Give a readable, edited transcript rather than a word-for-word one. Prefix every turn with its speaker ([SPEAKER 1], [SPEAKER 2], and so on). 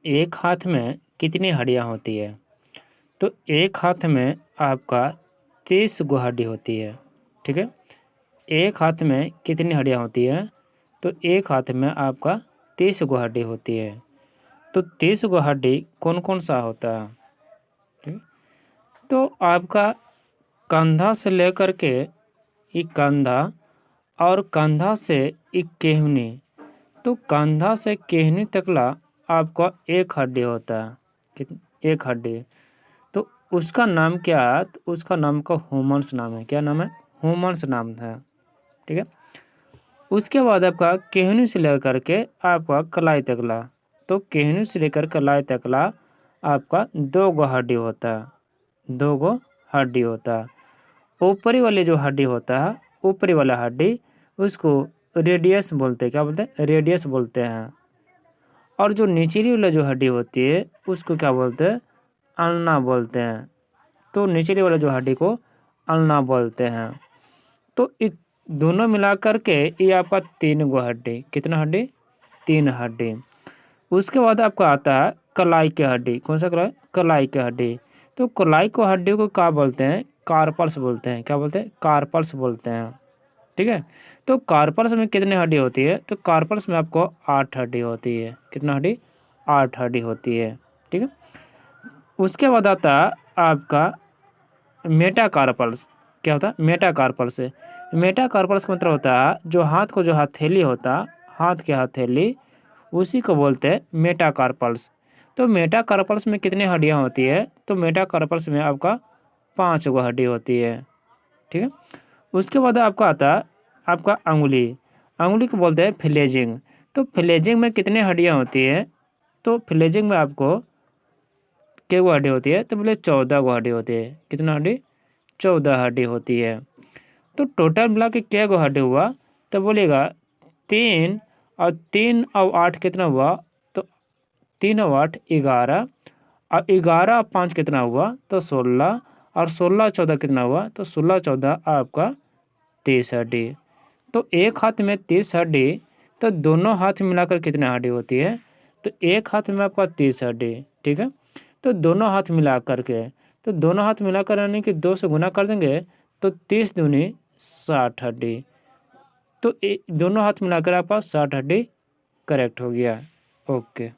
[SPEAKER 1] एक हाथ में कितनी हड्डियाँ होती है? तो एक हाथ में आपका 30 गो हड्डी होती है, ठीक है? एक हाथ में कितनी हड्डियाँ होती है? तो एक हाथ में आपका 30 गो हड्डी होती है। तो 30 गो हड्डी कौन-कौन सा होता है? ठीक है? तो आपका कंधा से लेकर के ये कंधा और कंधा से ये केहनी, तो कंधा से केहनी तकला आपका एक हड्डी होता है। एक हड्डी। तो उसका नाम क्या है? तो उसका नाम का ह्यूमन्स नाम है। क्या नाम है? ह्यूमन्स नाम है, ठीक है? उसके बाद आपका केहनी से लेकर के आपका कलाई तकला, तो केहनी से लेकर कलाई तकला आपका 2 गो हड्डी होता है। 2 गो हड्डी होता है। ऊपरी वाली जो हड्डी होता है, ऊपरी वाला हड्डी, उसको रेडियस बोलते हैं। क्या बोलते हैं? रेडियस बोलते हैं। और जो निचली वाला जो हड्डी होती है, उसको क्या बोलते हैं? अल्ना बोलते हैं। तो निचले वाला जो हड्डी को अल्ना बोलते हैं। तो ये दोनों मिला कर के ये आपका 3 गो हड्डी। कितना हड्डी? 3 हड्डी। उसके बाद आपका आता है कलाई की हड्डी। कौन सा कलाई? कलाई की हड्डी। तो कलाई को हड्डी को क्या बोलते हैं? कार्पल्स बोलते हैं। क्या बोलते हैं? कार्पल्स बोलते हैं, ठीक है? तो कार्पल्स में कितनी हड्डी होती है? तो कार्पल्स में आपको 8 हड्डी होती है। कितना हड्डी? 8 हड्डी होती है, ठीक है? उसके बाद आता है आपका मेटाकार्पल्स। क्या होता है? मेटाकार्पल्स। मेटाकार्पल्स का मतलब होता है जो हाथ को जो हथेली होता है, हाथ की हथेली, उसी को बोलते हैं मेटाकार्पल्स। तो मेटाकार्पल्स में कितनी हड्डियाँ होती है? तो मेटाकार्पल्स में आपका 5 गो हड्डी होती है, ठीक है? उसके बाद आपका आता है आपका अंगुली। अंगुली को बोलते हैं फ्लेजिंग। तो फ्लेजिंग में कितनी हड्डियाँ होती है? तो फ्लेजिंग में आपको कै गो हड्डी होती है? तो बोले 14 गो हड्डी होती है। कितना हड्डी? 14 हड्डी होती है। तो टोटल मिला के कै गो हड्डी हुआ? तो बोलेगा 3 और 3 और 8 कितना हुआ? तो 3 और 8 11 और 11 और 5 कितना हुआ? तो 16 और 16 14 कितना हुआ? तो 16 14 आपका 30 हड्डी। तो एक हाथ में 30 हड्डी, तो दोनों हाथ मिलाकर कितनी हड्डी होती है? तो एक हाथ में आपका 30 हड्डी, ठीक है? तो दोनों हाथ मिला करके, तो दोनों हाथ मिलाकर यानी कि 2 से गुना कर देंगे, तो 30 दूनी 60 हड्डी। तो दोनों हाथ मिलाकर आपका 60 हड्डी करेक्ट हो गया। ओके।